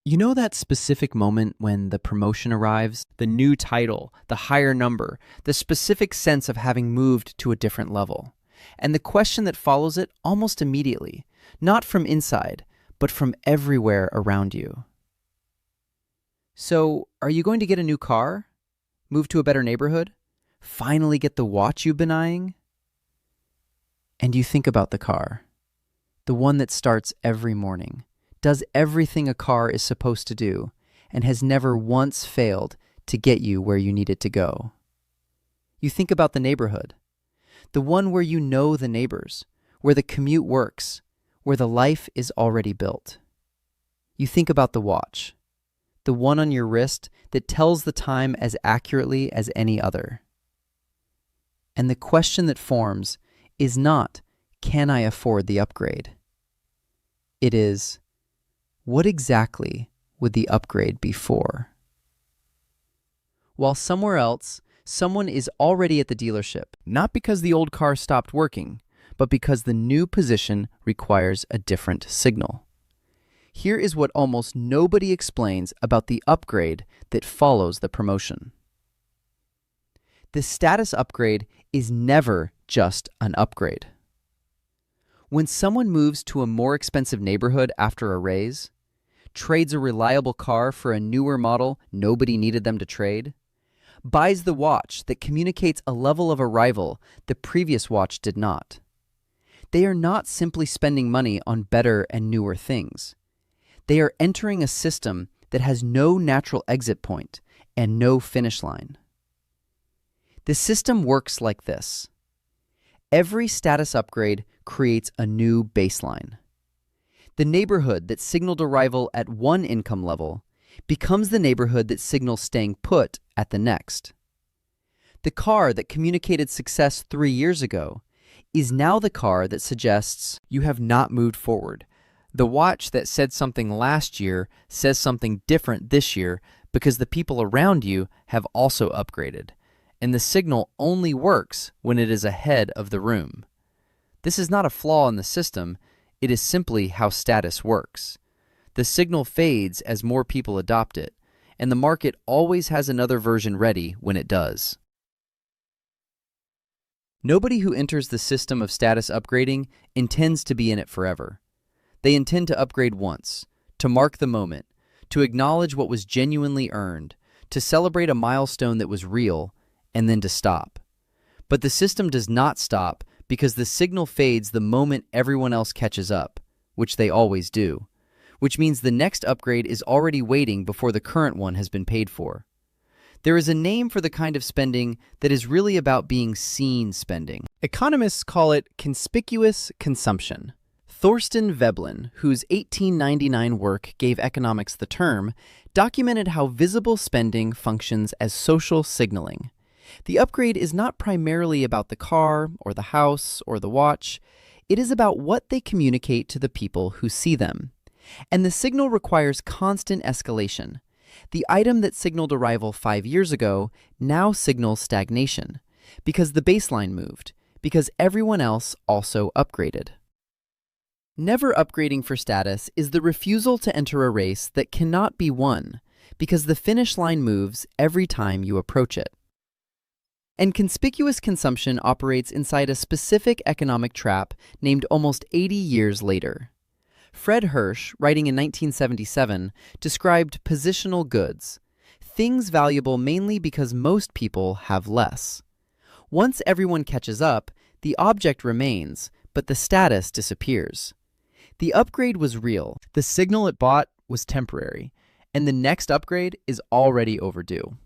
You know that specific moment when the promotion arrives, the new title, the higher number, the specific sense of having moved to a different level, and the question that follows it almost immediately, not from inside, but from everywhere around you. So, are you going to get a new car? Move to a better neighborhood? Finally get the watch you've been eyeing? And you think about the car, the one that starts every morning, does everything a car is supposed to do, and has never once failed to get you where you need it to go. You think about the neighborhood, the one where you know the neighbors, where the commute works, where the life is already built. You think about the watch, the one on your wrist that tells the time as accurately as any other. And the question that forms is not, can I afford the upgrade? It is, what exactly would the upgrade be for? While somewhere else, someone is already at the dealership, not because the old car stopped working, but because the new position requires a different signal. Here is what almost nobody explains about the upgrade that follows the promotion. The status upgrade is never just an upgrade. When someone moves to a more expensive neighborhood after a raise, trades a reliable car for a newer model nobody needed them to trade, buys the watch that communicates a level of arrival the previous watch did not, they are not simply spending money on better and newer things. They are entering a system that has no natural exit point and no finish line. The system works like this. Every status upgrade creates a new baseline. The neighborhood that signaled arrival at one income level becomes the neighborhood that signals staying put at the next. The car that communicated success 3 years ago is now the car that suggests you have not moved forward. The watch that said something last year says something different this year because the people around you have also upgraded, and the signal only works when it is ahead of the room. This is not a flaw in the system. It is simply how status works. The signal fades as more people adopt it, and the market always has another version ready when it does. Nobody who enters the system of status upgrading intends to be in it forever. They intend to upgrade once, to mark the moment, to acknowledge what was genuinely earned, to celebrate a milestone that was real, and then to stop. But the system does not stop because the signal fades the moment everyone else catches up, which they always do, which means the next upgrade is already waiting before the current one has been paid for. There is a name for the kind of spending that is really about being seen spending. Economists call it conspicuous consumption. Thorstein Veblen, whose 1899 work gave economics the term, documented how visible spending functions as social signaling. The upgrade is not primarily about the car or the house or the watch. It is about what they communicate to the people who see them. And the signal requires constant escalation. The item that signaled arrival 5 years ago now signals stagnation, because the baseline moved, because everyone else also upgraded. Never upgrading for status is the refusal to enter a race that cannot be won, because the finish line moves every time you approach it. And conspicuous consumption operates inside a specific economic trap named almost 80 years later. Fred Hirsch, writing in 1977, described positional goods, things valuable mainly because most people have less. Once everyone catches up, the object remains, but the status disappears. The upgrade was real, the signal it bought was temporary, and the next upgrade is already overdue.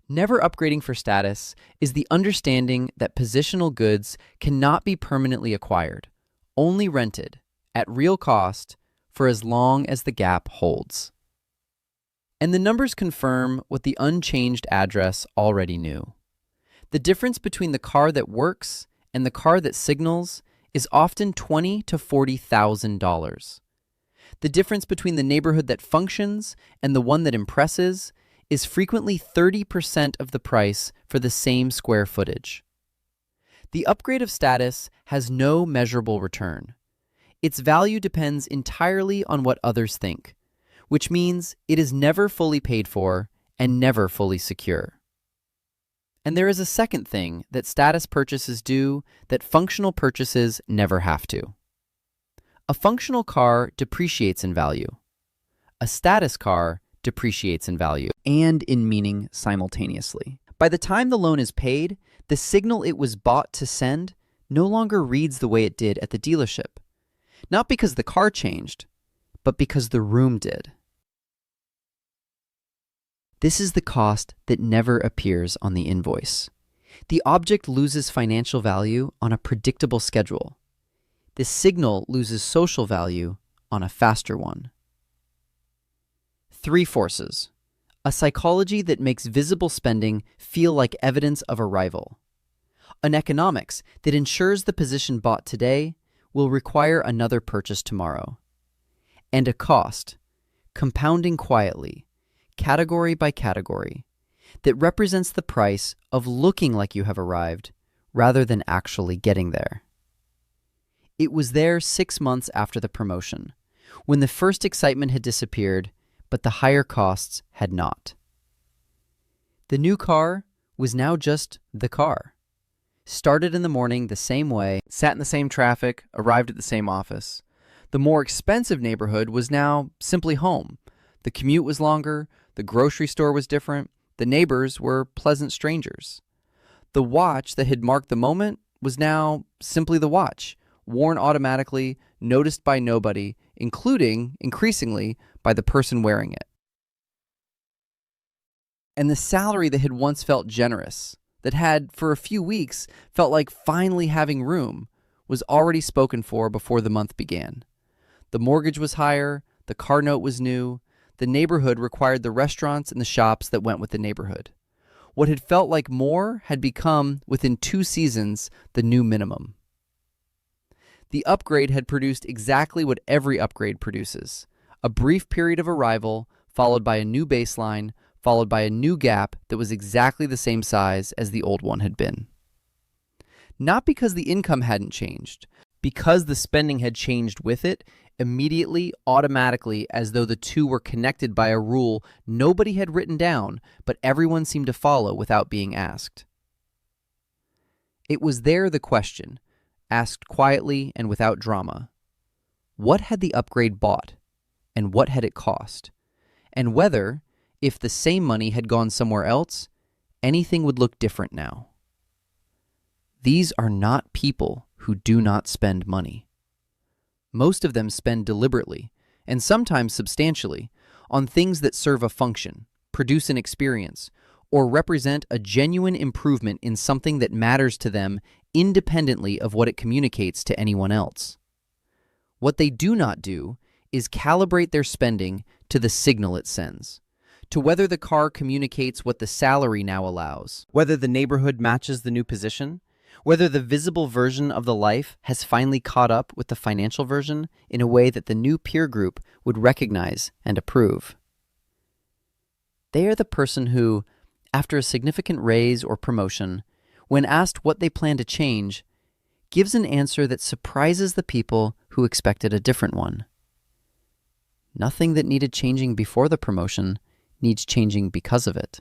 Never upgrading for status is the understanding that positional goods cannot be permanently acquired, only rented, at real cost, for as long as the gap holds. And the numbers confirm what the unchanged address already knew. The difference between the car that works and the car that signals is often $20,000 to $40,000. The difference between the neighborhood that functions and the one that impresses is frequently 30% of the price for the same square footage. The upgrade of status has no measurable return. Its value depends entirely on what others think, which means it is never fully paid for and never fully secure. And there is a second thing that status purchases do that functional purchases never have to. A functional car depreciates in value. A status car depreciates in value and in meaning simultaneously. By the time the loan is paid, the signal it was bought to send no longer reads the way it did at the dealership. Not because the car changed, but because the room did. This is the cost that never appears on the invoice. The object loses financial value on a predictable schedule. The signal loses social value on a faster one. 3 forces. A psychology that makes visible spending feel like evidence of arrival. An economics that ensures the position bought today will require another purchase tomorrow. And a cost, compounding quietly, category by category, that represents the price of looking like you have arrived rather than actually getting there. It was there 6 months after the promotion, when the first excitement had disappeared, but the higher costs had not. The new car was now just the car. Started in the morning the same way, Sat in the same traffic, arrived at the same office. The more expensive neighborhood was now simply home. The commute was longer, the grocery store was different, the neighbors were pleasant strangers. The watch that had marked the moment was now simply the watch, worn automatically, noticed by nobody, including, increasingly, by the person wearing it. And the salary that had once felt generous, that had, for a few weeks, felt like finally having room, was already spoken for before the month began. The mortgage was higher, the car note was new, the neighborhood required the restaurants and the shops that went with the neighborhood. What had felt like more had become, within 2 seasons, the new minimum. The upgrade had produced exactly what every upgrade produces: a brief period of arrival, followed by a new baseline, followed by a new gap that was exactly the same size as the old one had been. Not because the income hadn't changed, because the spending had changed with it, immediately, automatically, as though the two were connected by a rule nobody had written down, but everyone seemed to follow without being asked. It was there the question, asked quietly and without drama. What had the upgrade bought, and what had it cost? And whether, if the same money had gone somewhere else, anything would look different now. These are not people who do not spend money. Most of them spend deliberately, and sometimes substantially, on things that serve a function, produce an experience, or represent a genuine improvement in something that matters to them independently of what it communicates to anyone else. What they do not do is calibrate their spending to the signal it sends, to whether the car communicates what the salary now allows, whether the neighborhood matches the new position, whether the visible version of the life has finally caught up with the financial version in a way that the new peer group would recognize and approve. They are the person who, after a significant raise or promotion, when asked what they plan to change, gives an answer that surprises the people who expected a different one. Nothing that needed changing before the promotion needs changing because of it.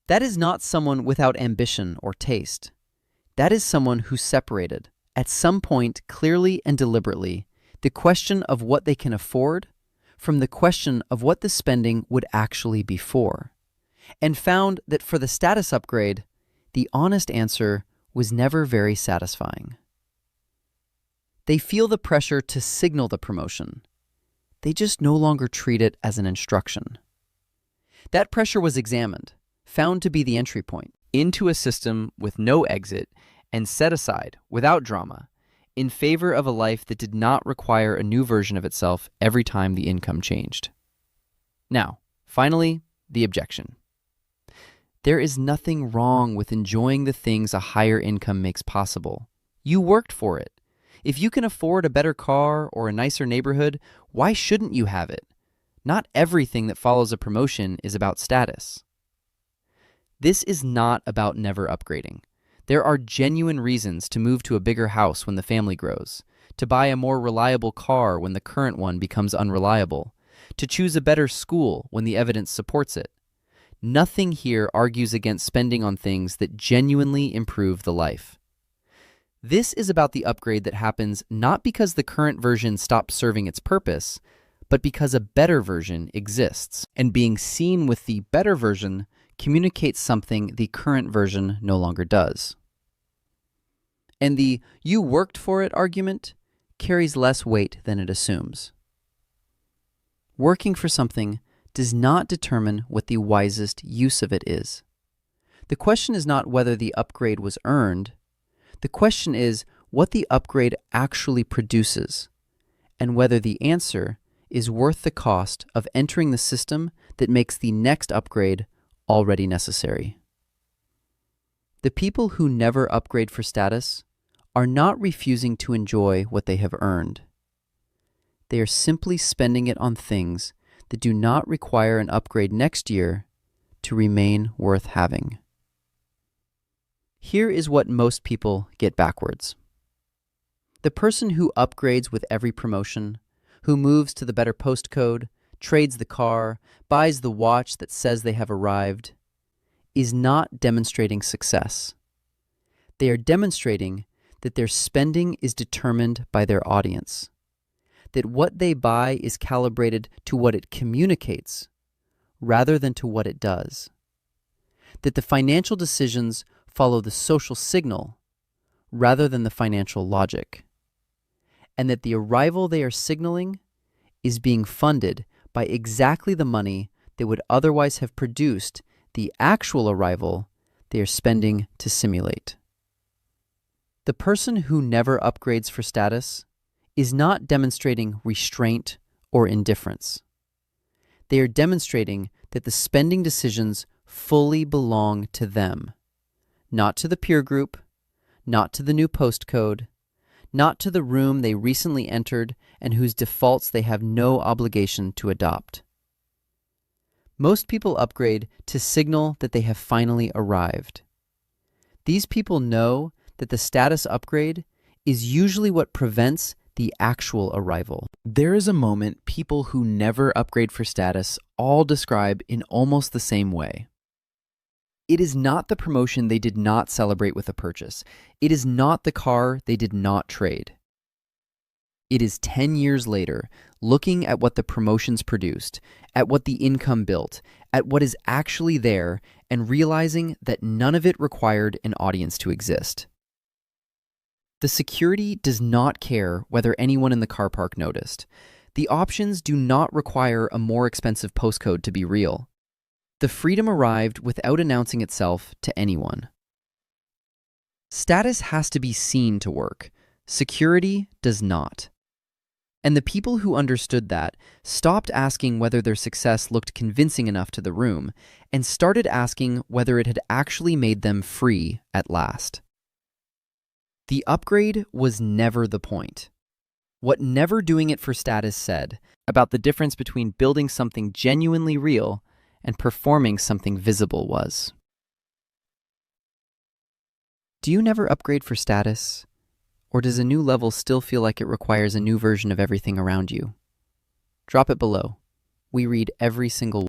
That is not someone without ambition or taste. That is someone who separated, at some point clearly and deliberately, the question of what they can afford from the question of what the spending would actually be for, and found that for the status upgrade, the honest answer was never very satisfying. They feel the pressure to signal the promotion. They just no longer treat it as an instruction. That pressure was examined, found to be the entry point into a system with no exit, and set aside, without drama, in favor of a life that did not require a new version of itself every time the income changed. Now, finally, the objection. There is nothing wrong with enjoying the things a higher income makes possible. You worked for it. If you can afford a better car or a nicer neighborhood, why shouldn't you have it? Not everything that follows a promotion is about status. This is not about never upgrading. There are genuine reasons to move to a bigger house when the family grows, to buy a more reliable car when the current one becomes unreliable, to choose a better school when the evidence supports it. Nothing here argues against spending on things that genuinely improve the life. This is about the upgrade that happens not because the current version stops serving its purpose, but because a better version exists, and being seen with the better version communicates something the current version no longer does. And the "you worked for it" argument carries less weight than it assumes. Working for something does not determine what the wisest use of it is. The question is not whether the upgrade was earned. The question is what the upgrade actually produces, and whether the answer is worth the cost of entering the system that makes the next upgrade already necessary. The people who never upgrade for status are not refusing to enjoy what they have earned. They are simply spending it on things that do not require an upgrade next year to remain worth having. Here is what most people get backwards. The person who upgrades with every promotion, who moves to the better postcode, trades the car, buys the watch that says they have arrived, is not demonstrating success. They are demonstrating that their spending is determined by their audience, that what they buy is calibrated to what it communicates rather than to what it does, that the financial decisions follow the social signal rather than the financial logic, and that the arrival they are signaling is being funded by exactly the money that would otherwise have produced the actual arrival they are spending to simulate. The person who never upgrades for status is not demonstrating restraint or indifference. They are demonstrating that the spending decisions fully belong to them, not to the peer group, not to the new postcode, not to the room they recently entered and whose defaults they have no obligation to adopt. Most people upgrade to signal that they have finally arrived. These people know that the status upgrade is usually what prevents the actual arrival. There is a moment people who never upgrade for status all describe in almost the same way. It is not the promotion they did not celebrate with a purchase. It is not the car they did not trade. It is 10 years later, looking at what the promotions produced, at what the income built, at what is actually there, and realizing that none of it required an audience to exist. The security does not care whether anyone in the car park noticed. The options do not require a more expensive postcode to be real. The freedom arrived without announcing itself to anyone. Status has to be seen to work. Security does not. And the people who understood that stopped asking whether their success looked convincing enough to the room and started asking whether it had actually made them free at last. The upgrade was never the point. What never doing it for status said about the difference between building something genuinely real and performing something visible was. Do you never upgrade for status? Or does a new level still feel like it requires a new version of everything around you? Drop it below. We read every single